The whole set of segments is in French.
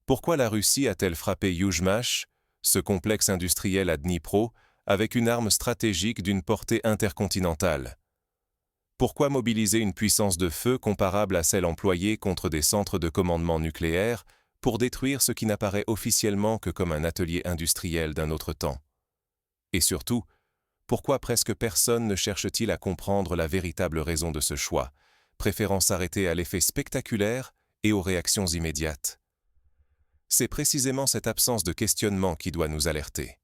Pourquoi la Russie a-t-elle frappé Yuzhmash, ce complexe industriel à Dnipro, avec une arme stratégique d'une portée intercontinentale? Pourquoi mobiliser une puissance de feu comparable à celle employée contre des centres de commandement nucléaires pour détruire ce qui n'apparaît officiellement que comme un atelier industriel d'un autre temps? Et surtout, pourquoi presque personne ne cherche-t-il à comprendre la véritable raison de ce choix, préférant s'arrêter à l'effet spectaculaire et aux réactions immédiates? C'est précisément cette absence de questionnement qui doit nous alerter.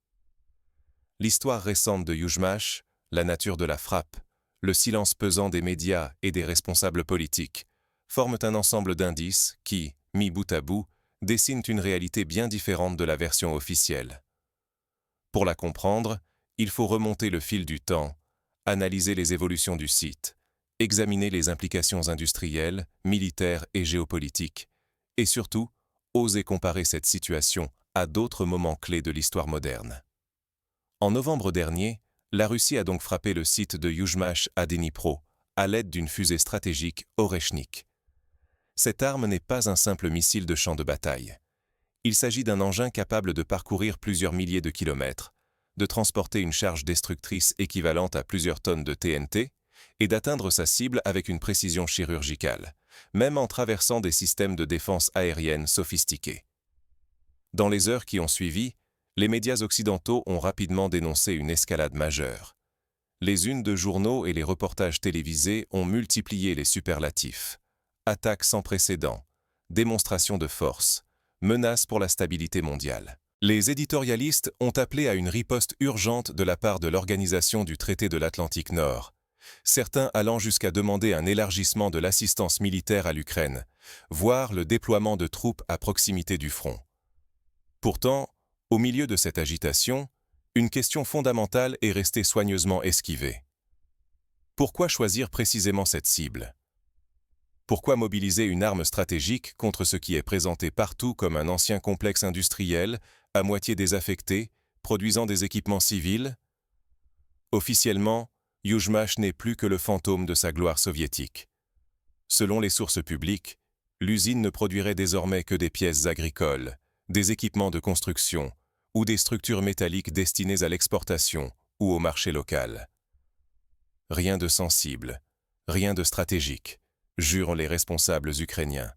L'histoire récente de Yuzhmash, la nature de la frappe, le silence pesant des médias et des responsables politiques forment un ensemble d'indices qui, mis bout à bout, dessinent une réalité bien différente de la version officielle. Pour la comprendre, il faut remonter le fil du temps, analyser les évolutions du site, examiner les implications industrielles, militaires et géopolitiques, et surtout, oser comparer cette situation à d'autres moments clés de l'histoire moderne. En novembre dernier, la Russie a donc frappé le site de Yuzhmash à Dnipro, à l'aide d'une fusée stratégique Oreshnik. Cette arme n'est pas un simple missile de champ de bataille. Il s'agit d'un engin capable de parcourir plusieurs milliers de kilomètres, de transporter une charge destructrice équivalente à plusieurs tonnes de TNT et d'atteindre sa cible avec une précision chirurgicale, même en traversant des systèmes de défense aérienne sophistiqués. Dans les heures qui ont suivi, les médias occidentaux ont rapidement dénoncé une escalade majeure. Les unes de journaux et les reportages télévisés ont multiplié les superlatifs. Attaques sans précédent, démonstrations de force, menaces pour la stabilité mondiale. Les éditorialistes ont appelé à une riposte urgente de la part de l'Organisation du Traité de l'Atlantique Nord, certains allant jusqu'à demander un élargissement de l'assistance militaire à l'Ukraine, voire le déploiement de troupes à proximité du front. Pourtant, au milieu de cette agitation, une question fondamentale est restée soigneusement esquivée. Pourquoi choisir précisément cette cible? Pourquoi mobiliser une arme stratégique contre ce qui est présenté partout comme un ancien complexe industriel, à moitié désaffecté, produisant des équipements civils? Officiellement, Yuzhmash n'est plus que le fantôme de sa gloire soviétique. Selon les sources publiques, l'usine ne produirait désormais que des pièces agricoles, des équipements de construction ou des structures métalliques destinées à l'exportation ou au marché local. Rien de sensible, rien de stratégique, jurent les responsables ukrainiens.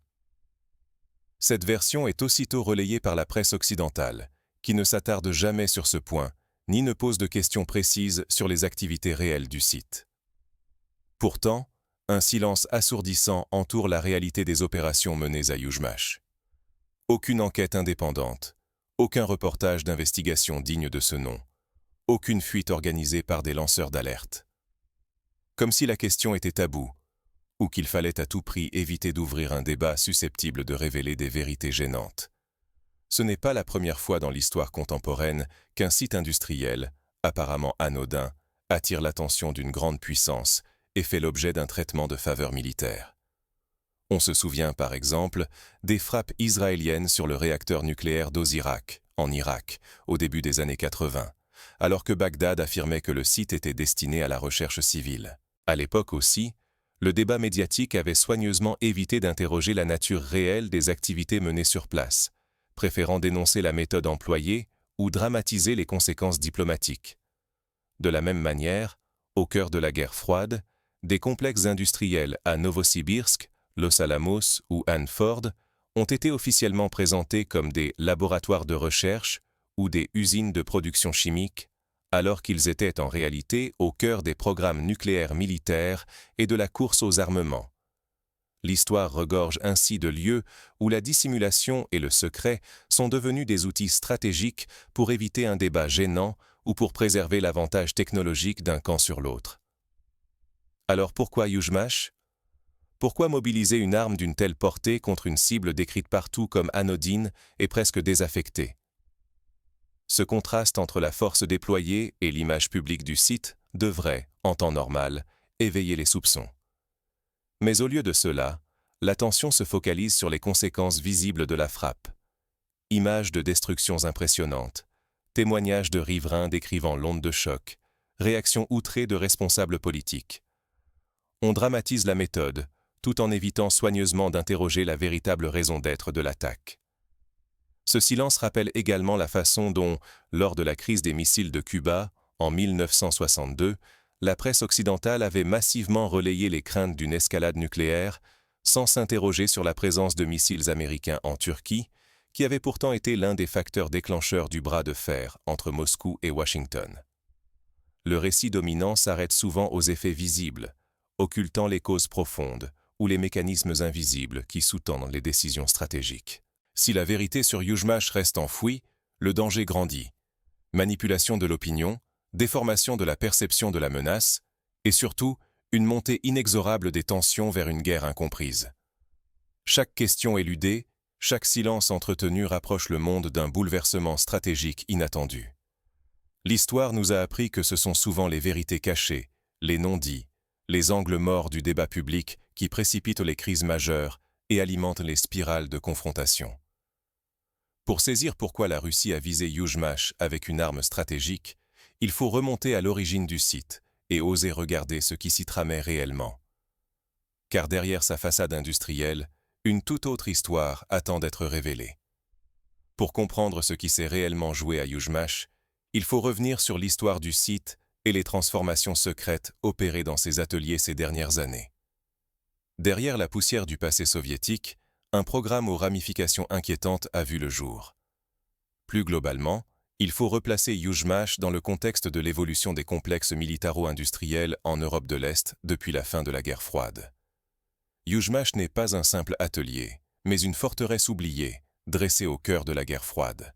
Cette version est aussitôt relayée par la presse occidentale, qui ne s'attarde jamais sur ce point, ni ne pose de questions précises sur les activités réelles du site. Pourtant, un silence assourdissant entoure la réalité des opérations menées à Yuzhmash. Aucune enquête indépendante, aucun reportage d'investigation digne de ce nom, aucune fuite organisée par des lanceurs d'alerte. Comme si la question était taboue, ou qu'il fallait à tout prix éviter d'ouvrir un débat susceptible de révéler des vérités gênantes. Ce n'est pas la première fois dans l'histoire contemporaine qu'un site industriel, apparemment anodin, attire l'attention d'une grande puissance et fait l'objet d'un traitement de faveur militaire. On se souvient par exemple des frappes israéliennes sur le réacteur nucléaire d'Ozirak, en Irak, au début des années 80, alors que Bagdad affirmait que le site était destiné à la recherche civile. À l'époque aussi, le débat médiatique avait soigneusement évité d'interroger la nature réelle des activités menées sur place, préférant dénoncer la méthode employée ou dramatiser les conséquences diplomatiques. De la même manière, au cœur de la guerre froide, des complexes industriels à Novosibirsk, Los Alamos ou Hanford ont été officiellement présentés comme des laboratoires de recherche ou des usines de production chimique, alors qu'ils étaient en réalité au cœur des programmes nucléaires militaires et de la course aux armements. L'histoire regorge ainsi de lieux où la dissimulation et le secret sont devenus des outils stratégiques pour éviter un débat gênant ou pour préserver l'avantage technologique d'un camp sur l'autre. Alors pourquoi Yuzhmash? Pourquoi mobiliser une arme d'une telle portée contre une cible décrite partout comme anodine et presque désaffectée? Ce contraste entre la force déployée et l'image publique du site devrait, en temps normal, éveiller les soupçons. Mais au lieu de cela, l'attention se focalise sur les conséquences visibles de la frappe. Images de destructions impressionnantes, témoignages de riverains décrivant l'onde de choc, réactions outrées de responsables politiques. On dramatise la méthode, tout en évitant soigneusement d'interroger la véritable raison d'être de l'attaque. Ce silence rappelle également la façon dont, lors de la crise des missiles de Cuba, en 1962, la presse occidentale avait massivement relayé les craintes d'une escalade nucléaire, sans s'interroger sur la présence de missiles américains en Turquie, qui avait pourtant été l'un des facteurs déclencheurs du bras de fer entre Moscou et Washington. Le récit dominant s'arrête souvent aux effets visibles, occultant les causes profondes ou les mécanismes invisibles qui sous-tendent les décisions stratégiques. Si la vérité sur Yuzhmash reste enfouie, le danger grandit. Manipulation de l'opinion, déformation de la perception de la menace, et surtout, une montée inexorable des tensions vers une guerre incomprise. Chaque question éludée, chaque silence entretenu rapproche le monde d'un bouleversement stratégique inattendu. L'histoire nous a appris que ce sont souvent les vérités cachées, les non-dits, les angles morts du débat public qui précipitent les crises majeures et alimentent les spirales de confrontation. Pour saisir pourquoi la Russie a visé Yuzhmash avec une arme stratégique, il faut remonter à l'origine du site et oser regarder ce qui s'y tramait réellement. Car derrière sa façade industrielle, une toute autre histoire attend d'être révélée. Pour comprendre ce qui s'est réellement joué à Yuzhmash, il faut revenir sur l'histoire du site et les transformations secrètes opérées dans ses ateliers ces dernières années. Derrière la poussière du passé soviétique, un programme aux ramifications inquiétantes a vu le jour. Plus globalement, il faut replacer Yuzhmash dans le contexte de l'évolution des complexes militaro-industriels en Europe de l'Est depuis la fin de la guerre froide. Yuzhmash n'est pas un simple atelier, mais une forteresse oubliée, dressée au cœur de la guerre froide.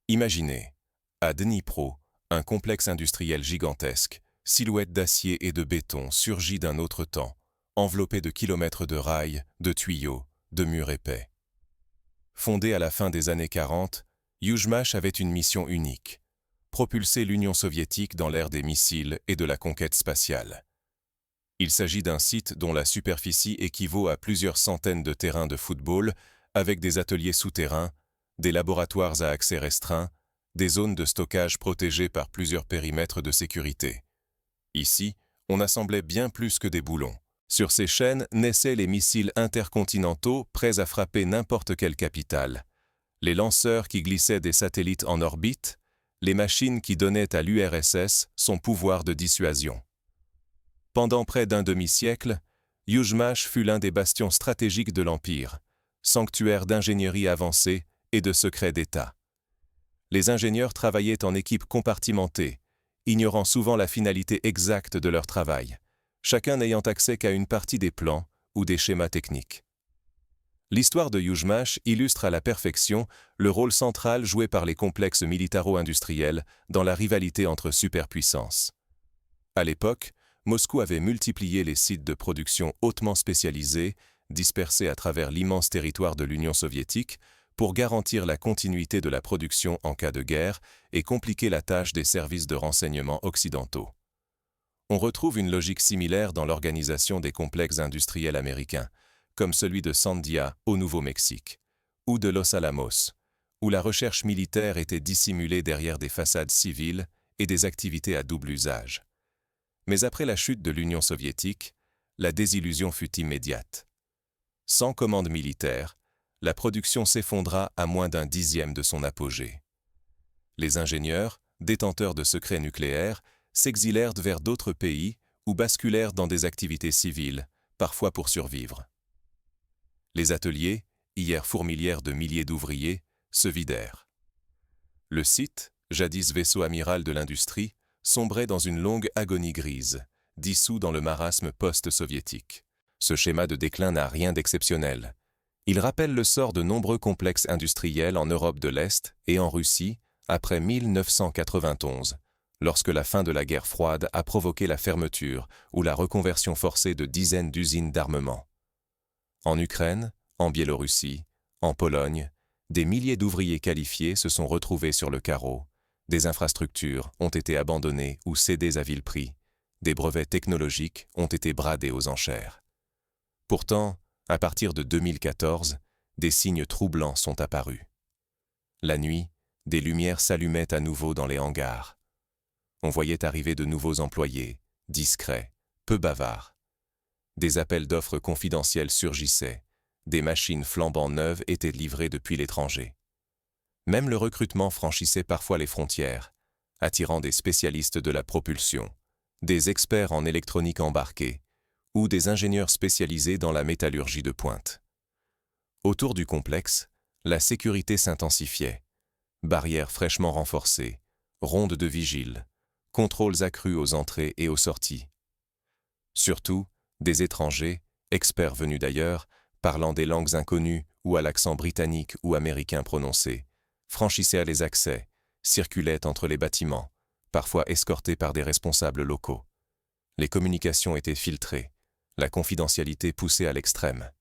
Imaginez, à Dnipro, un complexe industriel gigantesque, silhouette d'acier et de béton surgit d'un autre temps, enveloppé de kilomètres de rails, de tuyaux, de murs épais. Fondé à la fin des années 40, Yuzhmash avait une mission unique, propulser l'Union soviétique dans l'ère des missiles et de la conquête spatiale. Il s'agit d'un site dont la superficie équivaut à plusieurs centaines de terrains de football, avec des ateliers souterrains, des laboratoires à accès restreint, des zones de stockage protégées par plusieurs périmètres de sécurité. Ici, on assemblait bien plus que des boulons. Sur ces chaînes naissaient les missiles intercontinentaux prêts à frapper n'importe quelle capitale, les lanceurs qui glissaient des satellites en orbite, les machines qui donnaient à l'URSS son pouvoir de dissuasion. Pendant près d'un demi-siècle, Yuzhmash fut l'un des bastions stratégiques de l'Empire, sanctuaire d'ingénierie avancée et de secrets d'État. Les ingénieurs travaillaient en équipes compartimentées, ignorant souvent la finalité exacte de leur travail, chacun n'ayant accès qu'à une partie des plans ou des schémas techniques. L'histoire de Yuzhmash illustre à la perfection le rôle central joué par les complexes militaro-industriels dans la rivalité entre superpuissances. À l'époque, Moscou avait multiplié les sites de production hautement spécialisés, dispersés à travers l'immense territoire de l'Union soviétique, pour garantir la continuité de la production en cas de guerre et compliquer la tâche des services de renseignement occidentaux. On retrouve une logique similaire dans l'organisation des complexes industriels américains, comme celui de Sandia au Nouveau-Mexique, ou de Los Alamos, où la recherche militaire était dissimulée derrière des façades civiles et des activités à double usage. Mais après la chute de l'Union soviétique, la désillusion fut immédiate. Sans commande militaire, la production s'effondra à moins d'un dixième de son apogée. Les ingénieurs, détenteurs de secrets nucléaires, s'exilèrent vers d'autres pays ou basculèrent dans des activités civiles, parfois pour survivre. Les ateliers, hier fourmilières de milliers d'ouvriers, se vidèrent. Le site, jadis vaisseau amiral de l'industrie, sombrait dans une longue agonie grise, dissous dans le marasme post-soviétique. Ce schéma de déclin n'a rien d'exceptionnel. Il rappelle le sort de nombreux complexes industriels en Europe de l'Est et en Russie après 1991, lorsque la fin de la guerre froide a provoqué la fermeture ou la reconversion forcée de dizaines d'usines d'armement. En Ukraine, en Biélorussie, en Pologne, des milliers d'ouvriers qualifiés se sont retrouvés sur le carreau, des infrastructures ont été abandonnées ou cédées à vil prix, des brevets technologiques ont été bradés aux enchères. Pourtant, à partir de 2014, des signes troublants sont apparus. La nuit, des lumières s'allumaient à nouveau dans les hangars. On voyait arriver de nouveaux employés, discrets, peu bavards. Des appels d'offres confidentiels surgissaient, des machines flambant neuves étaient livrées depuis l'étranger. Même le recrutement franchissait parfois les frontières, attirant des spécialistes de la propulsion, des experts en électronique embarquée ou des ingénieurs spécialisés dans la métallurgie de pointe. Autour du complexe, la sécurité s'intensifiait. Barrières fraîchement renforcées, rondes de vigiles, contrôles accrus aux entrées et aux sorties. Surtout, des étrangers, experts venus d'ailleurs, parlant des langues inconnues ou à l'accent britannique ou américain prononcé, franchissaient les accès, circulaient entre les bâtiments, parfois escortés par des responsables locaux. Les communications étaient filtrées, la confidentialité poussée à l'extrême.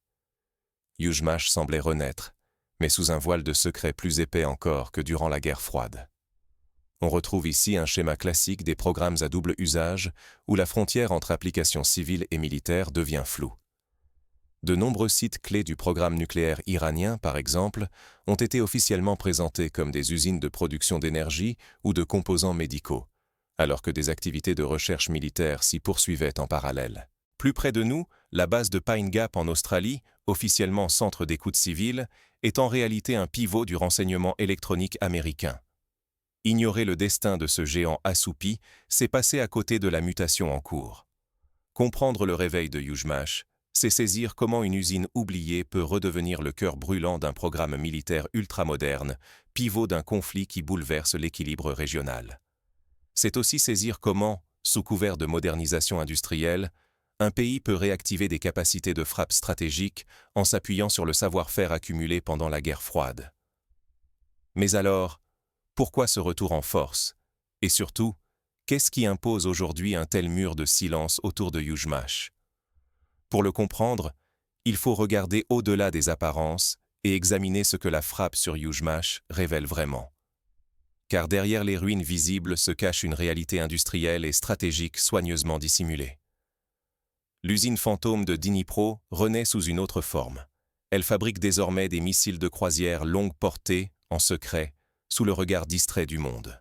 Yuzhmash semblait renaître, mais sous un voile de secret plus épais encore que durant la guerre froide. On retrouve ici un schéma classique des programmes à double usage où la frontière entre applications civiles et militaires devient floue. De nombreux sites clés du programme nucléaire iranien, par exemple, ont été officiellement présentés comme des usines de production d'énergie ou de composants médicaux, alors que des activités de recherche militaire s'y poursuivaient en parallèle. Plus près de nous, la base de Pine Gap en Australie, officiellement centre d'écoute civile, est en réalité un pivot du renseignement électronique américain. Ignorer le destin de ce géant assoupi, c'est passer à côté de la mutation en cours. Comprendre le réveil de Yuzhmash, c'est saisir comment une usine oubliée peut redevenir le cœur brûlant d'un programme militaire ultramoderne, pivot d'un conflit qui bouleverse l'équilibre régional. C'est aussi saisir comment, sous couvert de modernisation industrielle, un pays peut réactiver des capacités de frappe stratégiques en s'appuyant sur le savoir-faire accumulé pendant la guerre froide. Mais alors, pourquoi ce retour en force? Et surtout, qu'est-ce qui impose aujourd'hui un tel mur de silence autour de Yuzhmash? Pour le comprendre, il faut regarder au-delà des apparences et examiner ce que la frappe sur Yuzhmash révèle vraiment. Car derrière les ruines visibles se cache une réalité industrielle et stratégique soigneusement dissimulée. L'usine fantôme de Dnipro renaît sous une autre forme. Elle fabrique désormais des missiles de croisière longue portée, en secret, sous le regard distrait du monde.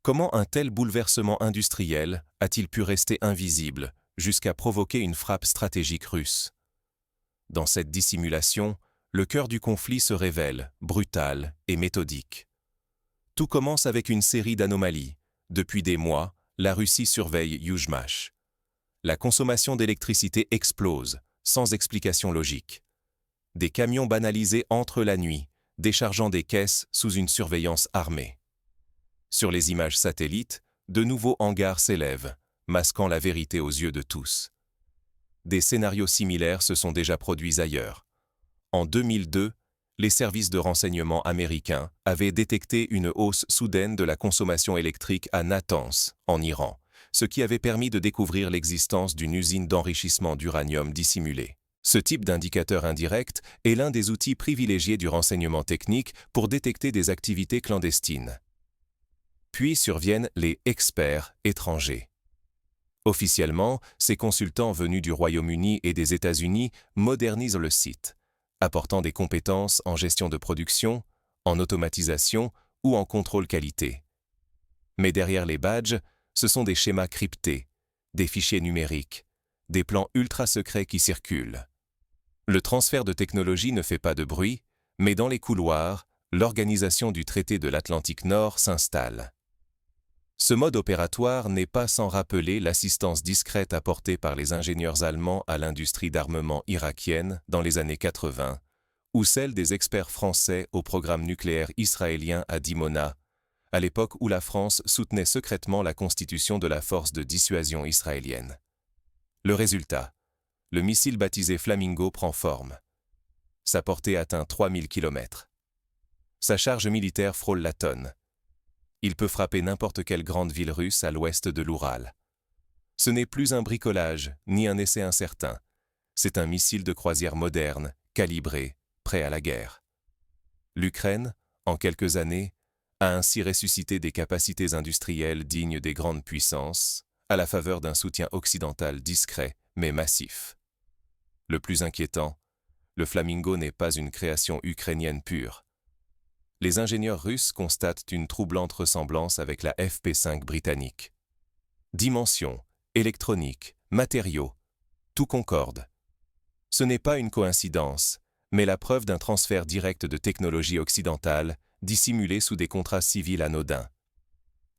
Comment un tel bouleversement industriel a-t-il pu rester invisible jusqu'à provoquer une frappe stratégique russe? Dans cette dissimulation, le cœur du conflit se révèle, brutal et méthodique. Tout commence avec une série d'anomalies. Depuis des mois, la Russie surveille Yuzhmash. La consommation d'électricité explose, sans explication logique. Des camions banalisés entrent la nuit, déchargeant des caisses sous une surveillance armée. Sur les images satellites, de nouveaux hangars s'élèvent, masquant la vérité aux yeux de tous. Des scénarios similaires se sont déjà produits ailleurs. En 2002, les services de renseignement américains avaient détecté une hausse soudaine de la consommation électrique à Natanz, en Iran, ce qui avait permis de découvrir l'existence d'une usine d'enrichissement d'uranium dissimulée. Ce type d'indicateur indirect est l'un des outils privilégiés du renseignement technique pour détecter des activités clandestines. Puis surviennent les experts étrangers. Officiellement, ces consultants venus du Royaume-Uni et des États-Unis modernisent le site, apportant des compétences en gestion de production, en automatisation ou en contrôle qualité. Mais derrière les badges, ce sont des schémas cryptés, des fichiers numériques, des plans ultra secrets qui circulent. Le transfert de technologie ne fait pas de bruit, mais dans les couloirs, l'organisation du traité de l'Atlantique Nord s'installe. Ce mode opératoire n'est pas sans rappeler l'assistance discrète apportée par les ingénieurs allemands à l'industrie d'armement irakienne dans les années 80, ou celle des experts français au programme nucléaire israélien à Dimona, à l'époque où la France soutenait secrètement la constitution de la force de dissuasion israélienne. Le résultat, le missile baptisé Flamingo prend forme. Sa portée atteint 3000 km. Sa charge militaire frôle la tonne. Il peut frapper n'importe quelle grande ville russe à l'ouest de l'Oural. Ce n'est plus un bricolage, ni un essai incertain. C'est un missile de croisière moderne, calibré, prêt à la guerre. L'Ukraine, en quelques années, a ainsi ressuscité des capacités industrielles dignes des grandes puissances, à la faveur d'un soutien occidental discret mais massif. Le plus inquiétant, le Flamingo n'est pas une création ukrainienne pure. Les ingénieurs russes constatent une troublante ressemblance avec la FP5 britannique. Dimensions, électronique, matériaux, tout concorde. Ce n'est pas une coïncidence, mais la preuve d'un transfert direct de technologie occidentale dissimulés sous des contrats civils anodins.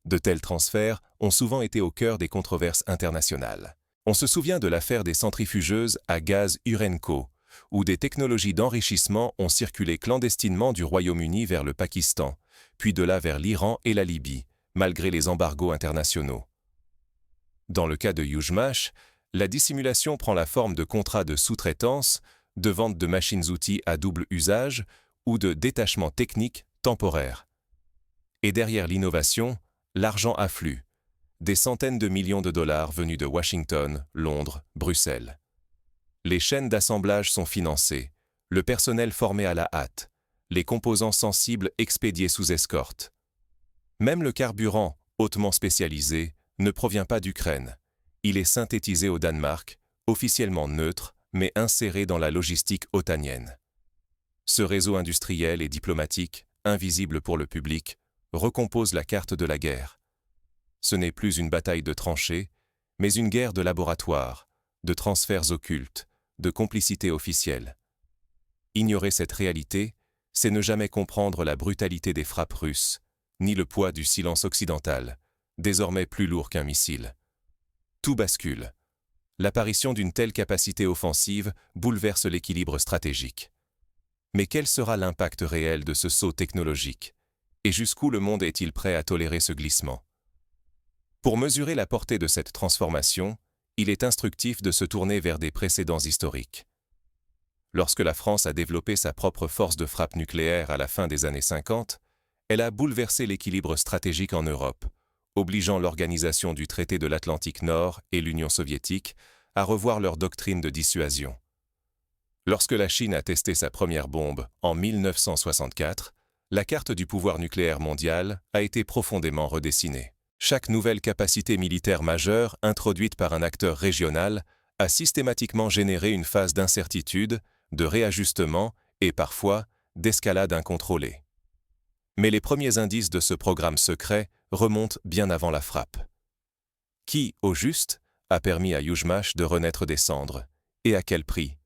De tels transferts ont souvent été au cœur des controverses internationales. On se souvient de l'affaire des centrifugeuses à gaz Urenco, où des technologies d'enrichissement ont circulé clandestinement du Royaume-Uni vers le Pakistan, puis de là vers l'Iran et la Libye, malgré les embargos internationaux. Dans le cas de Yuzhmash, la dissimulation prend la forme de contrats de sous-traitance, de vente de machines-outils à double usage ou de détachement technique temporaire. Et derrière l'innovation, l'argent afflue, des centaines de millions de dollars venus de Washington, Londres, Bruxelles. Les chaînes d'assemblage sont financées, le personnel formé à la hâte, les composants sensibles expédiés sous escorte. Même le carburant, hautement spécialisé, ne provient pas d'Ukraine. Il est synthétisé au Danemark, officiellement neutre, mais inséré dans la logistique otanienne. Ce réseau industriel et diplomatique, invisible pour le public, recompose la carte de la guerre. Ce n'est plus une bataille de tranchées, mais une guerre de laboratoire, de transferts occultes, de complicité officielle. Ignorer cette réalité, c'est ne jamais comprendre la brutalité des frappes russes, ni le poids du silence occidental, désormais plus lourd qu'un missile. Tout bascule. L'apparition d'une telle capacité offensive bouleverse l'équilibre stratégique. Mais quel sera l'impact réel de ce saut technologique? Et jusqu'où le monde est-il prêt à tolérer ce glissement? Pour mesurer la portée de cette transformation, il est instructif de se tourner vers des précédents historiques. Lorsque la France a développé sa propre force de frappe nucléaire à la fin des années 50, elle a bouleversé l'équilibre stratégique en Europe, obligeant l'Organisation du Traité de l'Atlantique Nord et l'Union soviétique à revoir leur doctrine de dissuasion. Lorsque la Chine a testé sa première bombe en 1964, la carte du pouvoir nucléaire mondial a été profondément redessinée. Chaque nouvelle capacité militaire majeure introduite par un acteur régional a systématiquement généré une phase d'incertitude, de réajustement et parfois d'escalade incontrôlée. Mais les premiers indices de ce programme secret remontent bien avant la frappe. Qui, au juste, a permis à Yuzhmash de renaître des cendres, et à quel prix?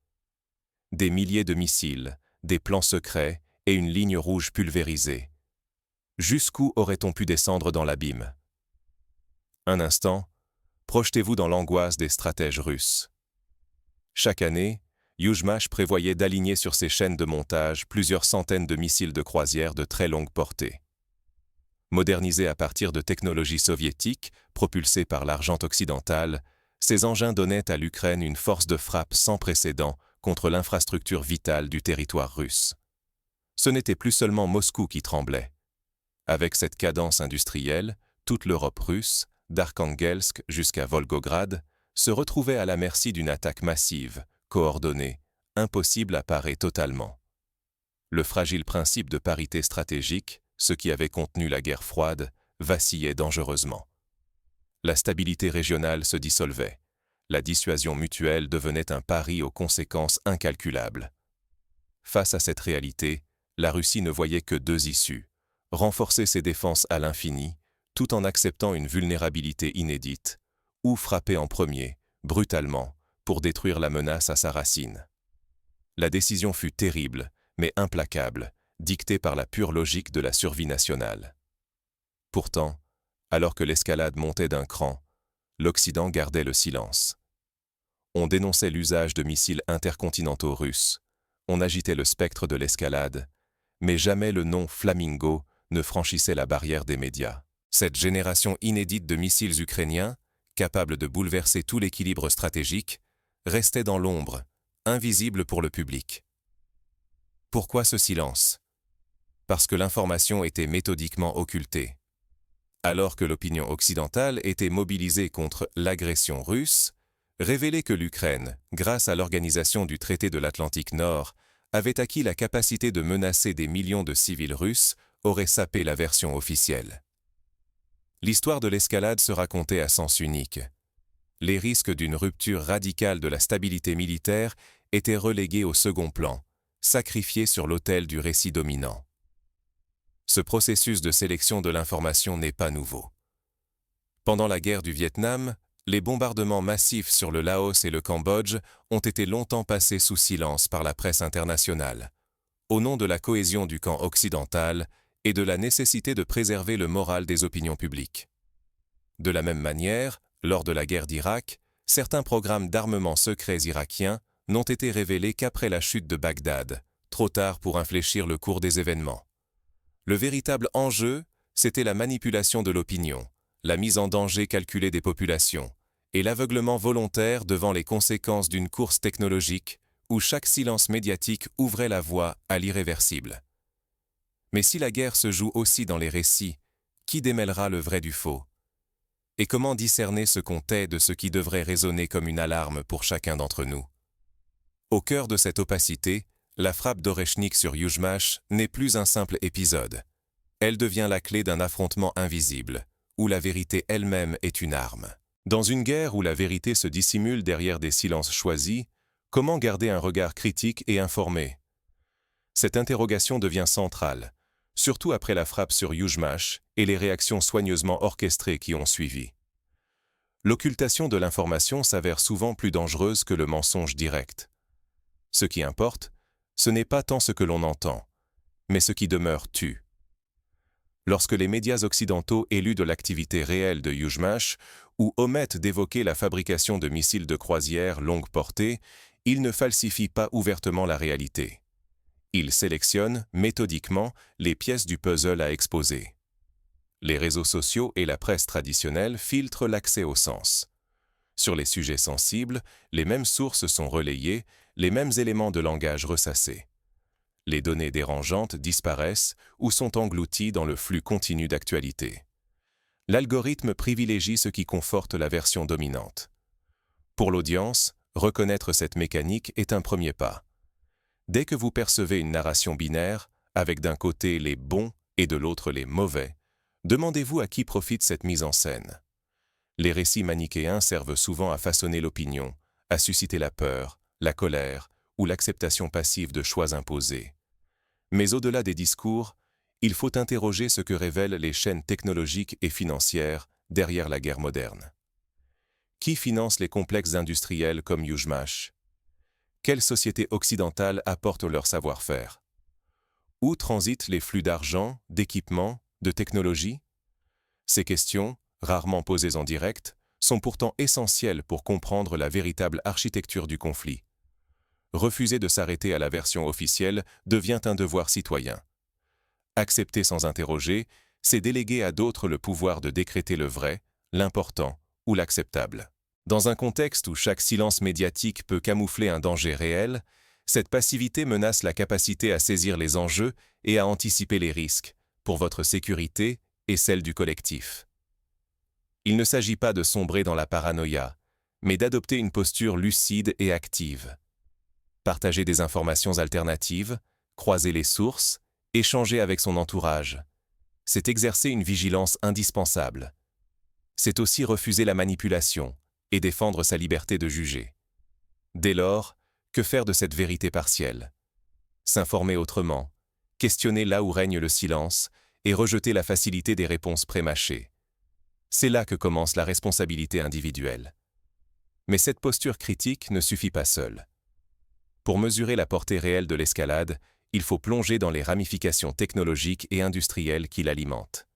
Des milliers de missiles, des plans secrets et une ligne rouge pulvérisée. Jusqu'où aurait-on pu descendre dans l'abîme? Un instant, projetez-vous dans l'angoisse des stratèges russes. Chaque année, Yuzhmash prévoyait d'aligner sur ses chaînes de montage plusieurs centaines de missiles de croisière de très longue portée. Modernisés à partir de technologies soviétiques, propulsés par l'argent occidental, ces engins donnaient à l'Ukraine une force de frappe sans précédent contre l'infrastructure vitale du territoire russe. Ce n'était plus seulement Moscou qui tremblait. Avec cette cadence industrielle, toute l'Europe russe, d'Arkhangelsk jusqu'à Volgograd, se retrouvait à la merci d'une attaque massive, coordonnée, impossible à parer totalement. Le fragile principe de parité stratégique, ce qui avait contenu la guerre froide, vacillait dangereusement. La stabilité régionale se dissolvait. La dissuasion mutuelle devenait un pari aux conséquences incalculables. Face à cette réalité, la Russie ne voyait que deux issues: renforcer ses défenses à l'infini, tout en acceptant une vulnérabilité inédite, ou frapper en premier, brutalement, pour détruire la menace à sa racine. La décision fut terrible, mais implacable, dictée par la pure logique de la survie nationale. Pourtant, alors que l'escalade montait d'un cran, l'Occident gardait le silence. On dénonçait l'usage de missiles intercontinentaux russes, on agitait le spectre de l'escalade, mais jamais le nom Flamingo ne franchissait la barrière des médias. Cette génération inédite de missiles ukrainiens, capable de bouleverser tout l'équilibre stratégique, restait dans l'ombre, invisible pour le public. Pourquoi ce silence? Parce que l'information était méthodiquement occultée. Alors que l'opinion occidentale était mobilisée contre l'agression russe, révéler que l'Ukraine, grâce à l'organisation du traité de l'Atlantique Nord, avait acquis la capacité de menacer des millions de civils russes aurait sapé la version officielle. L'histoire de l'escalade se racontait à sens unique. Les risques d'une rupture radicale de la stabilité militaire étaient relégués au second plan, sacrifiés sur l'autel du récit dominant. Ce processus de sélection de l'information n'est pas nouveau. Pendant la guerre du Vietnam, les bombardements massifs sur le Laos et le Cambodge ont été longtemps passés sous silence par la presse internationale, au nom de la cohésion du camp occidental et de la nécessité de préserver le moral des opinions publiques. De la même manière, lors de la guerre d'Irak, certains programmes d'armement secrets irakiens n'ont été révélés qu'après la chute de Bagdad, trop tard pour infléchir le cours des événements. Le véritable enjeu, c'était la manipulation de l'opinion, la mise en danger calculée des populations, et l'aveuglement volontaire devant les conséquences d'une course technologique où chaque silence médiatique ouvrait la voie à l'irréversible. Mais si la guerre se joue aussi dans les récits, qui démêlera le vrai du faux? Et comment discerner ce qu'on tait de ce qui devrait résonner comme une alarme pour chacun d'entre nous? Au cœur de cette opacité, la frappe d'Oreshnik sur Yuzhmash n'est plus un simple épisode. Elle devient la clé d'un affrontement invisible, où la vérité elle-même est une arme. Dans une guerre où la vérité se dissimule derrière des silences choisis, comment garder un regard critique et informé? Cette interrogation devient centrale, surtout après la frappe sur Yuzhmash et les réactions soigneusement orchestrées qui ont suivi. L'occultation de l'information s'avère souvent plus dangereuse que le mensonge direct. Ce qui importe, ce n'est pas tant ce que l'on entend, mais ce qui demeure tue. Lorsque les médias occidentaux éludent de l'activité réelle de Yuzhmash ou omettent d'évoquer la fabrication de missiles de croisière longue portée, ils ne falsifient pas ouvertement la réalité. Ils sélectionnent, méthodiquement, les pièces du puzzle à exposer. Les réseaux sociaux et la presse traditionnelle filtrent l'accès au sens. Sur les sujets sensibles, les mêmes sources sont relayées, les mêmes éléments de langage ressassés. Les données dérangeantes disparaissent ou sont englouties dans le flux continu d'actualité. L'algorithme privilégie ce qui conforte la version dominante. Pour l'audience, reconnaître cette mécanique est un premier pas. Dès que vous percevez une narration binaire, avec d'un côté les bons et de l'autre les mauvais, demandez-vous à qui profite cette mise en scène. Les récits manichéens servent souvent à façonner l'opinion, à susciter la peur, la colère ou l'acceptation passive de choix imposés. Mais au-delà des discours, il faut interroger ce que révèlent les chaînes technologiques et financières derrière la guerre moderne. Qui finance les complexes industriels comme Yuzhmash? Quelles sociétés occidentales apportent leur savoir-faire? Où transitent les flux d'argent, d'équipements, de technologies? Ces questions, rarement posées en direct, sont pourtant essentielles pour comprendre la véritable architecture du conflit. Refuser de s'arrêter à la version officielle devient un devoir citoyen. Accepter sans interroger, c'est déléguer à d'autres le pouvoir de décréter le vrai, l'important ou l'acceptable. Dans un contexte où chaque silence médiatique peut camoufler un danger réel, cette passivité menace la capacité à saisir les enjeux et à anticiper les risques, pour votre sécurité et celle du collectif. Il ne s'agit pas de sombrer dans la paranoïa, mais d'adopter une posture lucide et active. Partager des informations alternatives, croiser les sources, échanger avec son entourage. C'est exercer une vigilance indispensable. C'est aussi refuser la manipulation et défendre sa liberté de juger. Dès lors, que faire de cette vérité partielle? S'informer autrement, questionner là où règne le silence et rejeter la facilité des réponses prémâchées. C'est là que commence la responsabilité individuelle. Mais cette posture critique ne suffit pas seule. Pour mesurer la portée réelle de l'escalade, il faut plonger dans les ramifications technologiques et industrielles qui l'alimentent.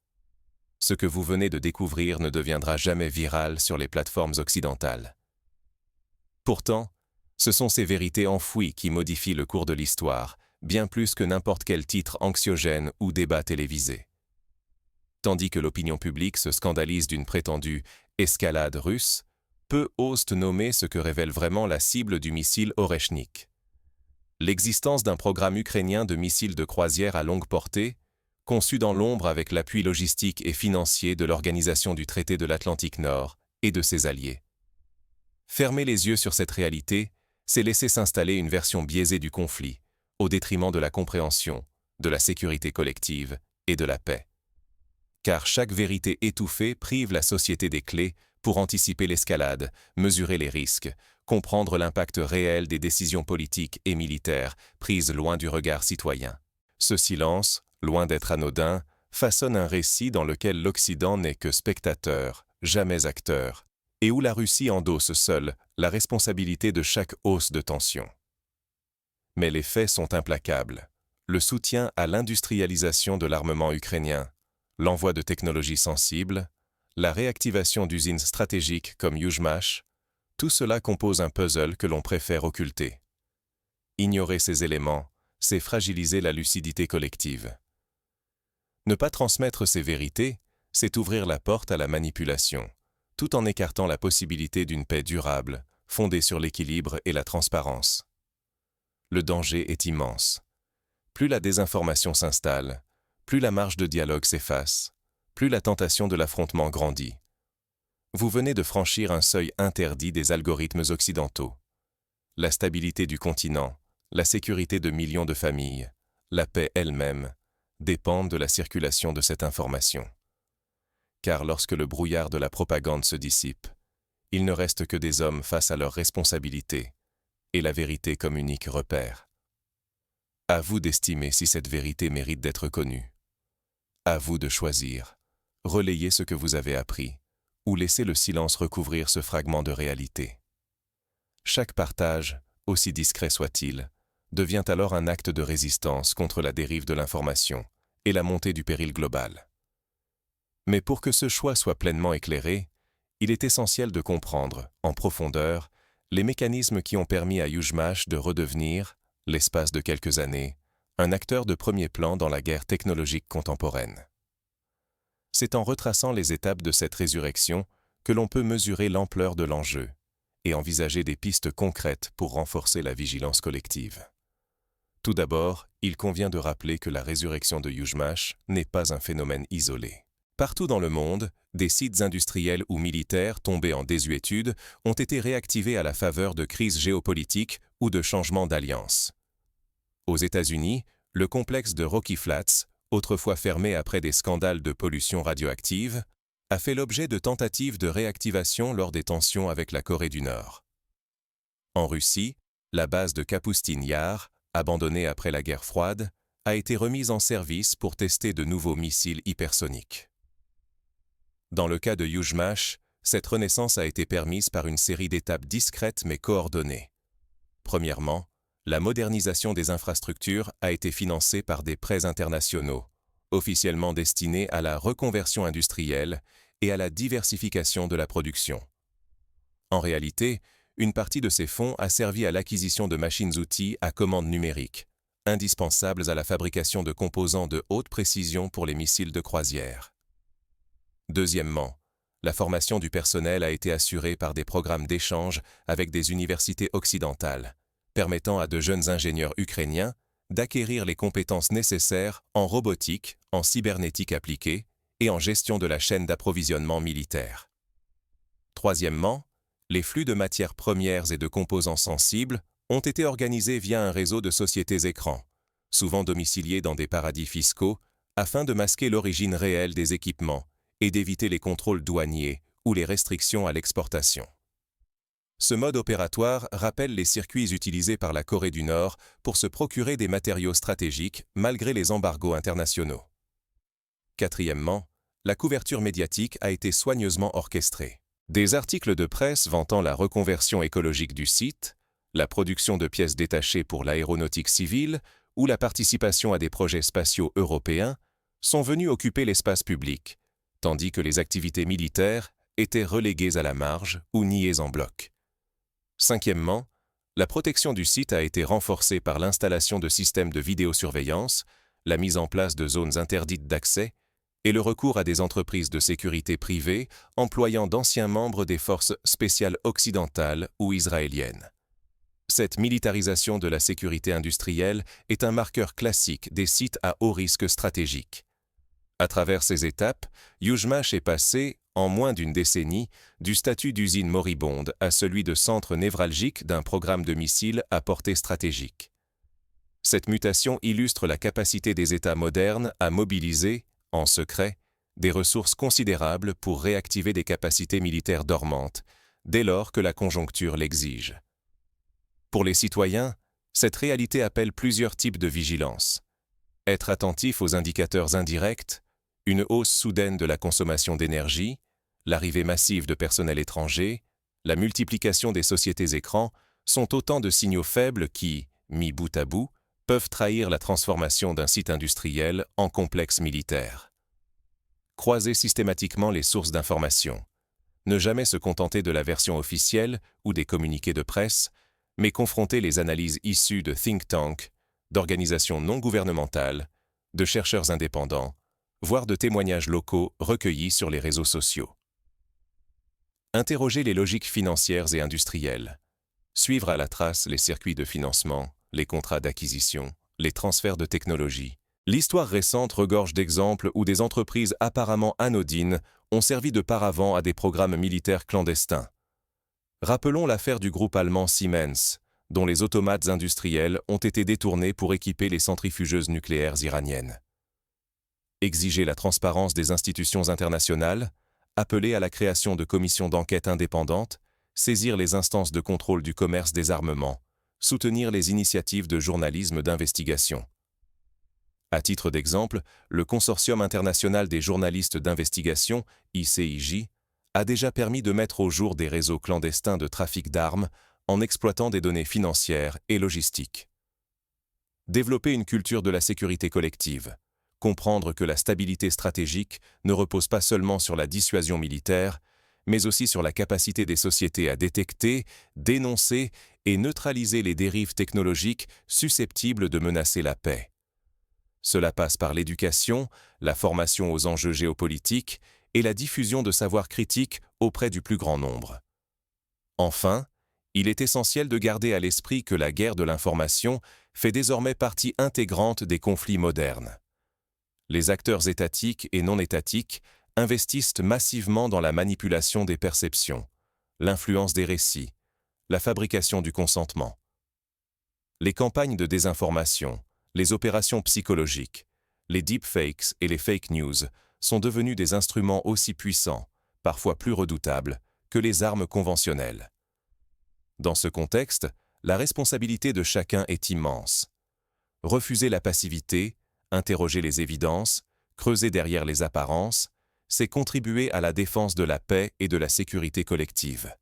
Ce que vous venez de découvrir ne deviendra jamais viral sur les plateformes occidentales. Pourtant, ce sont ces vérités enfouies qui modifient le cours de l'histoire, bien plus que n'importe quel titre anxiogène ou débat télévisé. Tandis que l'opinion publique se scandalise d'une prétendue « escalade russe », peu osent nommer ce que révèle vraiment la cible du missile Oreshnik. L'existence d'un programme ukrainien de missiles de croisière à longue portée, conçu dans l'ombre avec l'appui logistique et financier de l'Organisation du Traité de l'Atlantique Nord et de ses alliés. Fermer les yeux sur cette réalité, c'est laisser s'installer une version biaisée du conflit, au détriment de la compréhension, de la sécurité collective et de la paix. Car chaque vérité étouffée prive la société des clés pour anticiper l'escalade, mesurer les risques, comprendre l'impact réel des décisions politiques et militaires prises loin du regard citoyen. Ce silence, loin d'être anodin, façonne un récit dans lequel l'Occident n'est que spectateur, jamais acteur, et où la Russie endosse seule la responsabilité de chaque hausse de tension. Mais les faits sont implacables. le soutien à l'industrialisation de l'armement ukrainien, l'envoi de technologies sensibles, la réactivation d'usines stratégiques comme Yuzhmash, tout cela compose un puzzle que l'on préfère occulter. Ignorer ces éléments, c'est fragiliser la lucidité collective. Ne pas transmettre ces vérités, c'est ouvrir la porte à la manipulation, tout en écartant la possibilité d'une paix durable, fondée sur l'équilibre et la transparence. Le danger est immense. Plus la désinformation s'installe, plus la marge de dialogue s'efface, plus la tentation de l'affrontement grandit. Vous venez de franchir un seuil interdit des algorithmes occidentaux. La stabilité du continent, la sécurité de millions de familles, la paix elle-même, dépendent de la circulation de cette information. Car lorsque le brouillard de la propagande se dissipe, il ne reste que des hommes face à leurs responsabilités, et la vérité comme unique repère. À vous d'estimer si cette vérité mérite d'être connue. À vous de choisir, relayez ce que vous avez appris, ou laissez le silence recouvrir ce fragment de réalité. Chaque partage, aussi discret soit-il, devient alors un acte de résistance contre la dérive de l'information et la montée du péril global. Mais pour que ce choix soit pleinement éclairé, il est essentiel de comprendre, en profondeur, les mécanismes qui ont permis à Yuzhmash de redevenir, l'espace de quelques années, un acteur de premier plan dans la guerre technologique contemporaine. C'est en retraçant les étapes de cette résurrection que l'on peut mesurer l'ampleur de l'enjeu et envisager des pistes concrètes pour renforcer la vigilance collective. Tout d'abord, il convient de rappeler que la résurrection de Yuzhmash n'est pas un phénomène isolé. Partout dans le monde, des sites industriels ou militaires tombés en désuétude ont été réactivés à la faveur de crises géopolitiques ou de changements d'alliance. Aux États-Unis, le complexe de Rocky Flats, autrefois fermé après des scandales de pollution radioactive, a fait l'objet de tentatives de réactivation lors des tensions avec la Corée du Nord. En Russie, la base de Kapustin Yar, abandonnée après la guerre froide, a été remise en service pour tester de nouveaux missiles hypersoniques. Dans le cas de Yuzhmash, cette renaissance a été permise par une série d'étapes discrètes mais coordonnées. Premièrement, la modernisation des infrastructures a été financée par des prêts internationaux, officiellement destinés à la reconversion industrielle et à la diversification de la production. En réalité, une partie de ces fonds a servi à l'acquisition de machines-outils à commande numérique, indispensables à la fabrication de composants de haute précision pour les missiles de croisière. Deuxièmement, la formation du personnel a été assurée par des programmes d'échange avec des universités occidentales, permettant à de jeunes ingénieurs ukrainiens d'acquérir les compétences nécessaires en robotique, en cybernétique appliquée et en gestion de la chaîne d'approvisionnement militaire. Troisièmement, les flux de matières premières et de composants sensibles ont été organisés via un réseau de sociétés écrans, souvent domiciliés dans des paradis fiscaux, afin de masquer l'origine réelle des équipements et d'éviter les contrôles douaniers ou les restrictions à l'exportation. Ce mode opératoire rappelle les circuits utilisés par la Corée du Nord pour se procurer des matériaux stratégiques malgré les embargos internationaux. Quatrièmement, la couverture médiatique a été soigneusement orchestrée. Des articles de presse vantant la reconversion écologique du site, la production de pièces détachées pour l'aéronautique civile ou la participation à des projets spatiaux européens sont venus occuper l'espace public, tandis que les activités militaires étaient reléguées à la marge ou niées en bloc. Cinquièmement, la protection du site a été renforcée par l'installation de systèmes de vidéosurveillance, la mise en place de zones interdites d'accès et le recours à des entreprises de sécurité privées employant d'anciens membres des forces spéciales occidentales ou israéliennes. Cette militarisation de la sécurité industrielle est un marqueur classique des sites à haut risque stratégique. À travers ces étapes, Yuzhmash est passé, en moins d'une décennie, du statut d'usine moribonde à celui de centre névralgique d'un programme de missiles à portée stratégique. Cette mutation illustre la capacité des États modernes à mobiliser, en secret, des ressources considérables pour réactiver des capacités militaires dormantes, dès lors que la conjoncture l'exige. Pour les citoyens, cette réalité appelle plusieurs types de vigilance. Être attentif aux indicateurs indirects, une hausse soudaine de la consommation d'énergie, l'arrivée massive de personnel étranger, la multiplication des sociétés écrans sont autant de signaux faibles qui, mis bout à bout, peuvent trahir la transformation d'un site industriel en complexe militaire. Croiser systématiquement les sources d'information. Ne jamais se contenter de la version officielle ou des communiqués de presse, mais confronter les analyses issues de think tanks, d'organisations non gouvernementales, de chercheurs indépendants, voire de témoignages locaux recueillis sur les réseaux sociaux. Interroger les logiques financières et industrielles. Suivre à la trace les circuits de financement, les contrats d'acquisition, les transferts de technologie. L'histoire récente regorge d'exemples où des entreprises apparemment anodines ont servi de paravent à des programmes militaires clandestins. Rappelons l'affaire du groupe allemand Siemens, dont les automates industriels ont été détournés pour équiper les centrifugeuses nucléaires iraniennes. Exiger la transparence des institutions internationales, appeler à la création de commissions d'enquête indépendantes, saisir les instances de contrôle du commerce des armements, soutenir les initiatives de journalisme d'investigation. À titre d'exemple, le Consortium international des journalistes d'investigation, ICIJ, a déjà permis de mettre au jour des réseaux clandestins de trafic d'armes en exploitant des données financières et logistiques. Développer une culture de la sécurité collective. Comprendre que la stabilité stratégique ne repose pas seulement sur la dissuasion militaire, mais aussi sur la capacité des sociétés à détecter, dénoncer et neutraliser les dérives technologiques susceptibles de menacer la paix. Cela passe par l'éducation, la formation aux enjeux géopolitiques et la diffusion de savoirs critiques auprès du plus grand nombre. Enfin, il est essentiel de garder à l'esprit que la guerre de l'information fait désormais partie intégrante des conflits modernes. Les acteurs étatiques et non étatiques investissent massivement dans la manipulation des perceptions, l'influence des récits, la fabrication du consentement. Les campagnes de désinformation, les opérations psychologiques, les deepfakes et les fake news sont devenus des instruments aussi puissants, parfois plus redoutables, que les armes conventionnelles. Dans ce contexte, la responsabilité de chacun est immense. Refuser la passivité, interroger les évidences, creuser derrière les apparences, c'est contribuer à la défense de la paix et de la sécurité collective.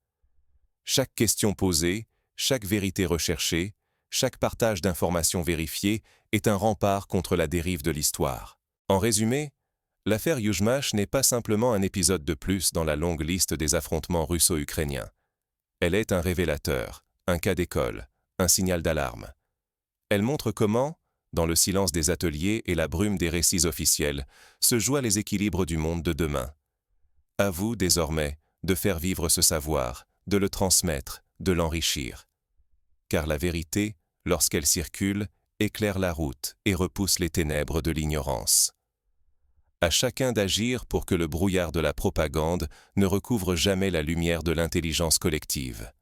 Chaque question posée, chaque vérité recherchée, chaque partage d'informations vérifiées est un rempart contre la dérive de l'histoire. En résumé, l'affaire Yuzhmash n'est pas simplement un épisode de plus dans la longue liste des affrontements russo-ukrainiens. Elle est un révélateur, un cas d'école, un signal d'alarme. Elle montre comment, dans le silence des ateliers et la brume des récits officiels, se jouent les équilibres du monde de demain. À vous, désormais, de faire vivre ce savoir, de le transmettre, de l'enrichir. Car la vérité, lorsqu'elle circule, éclaire la route et repousse les ténèbres de l'ignorance. À chacun d'agir pour que le brouillard de la propagande ne recouvre jamais la lumière de l'intelligence collective.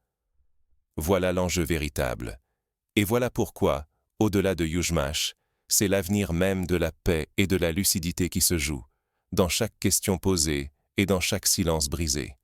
Voilà l'enjeu véritable. Et voilà pourquoi, au-delà de Yuzhmash, c'est l'avenir même de la paix et de la lucidité qui se joue, dans chaque question posée et dans chaque silence brisé.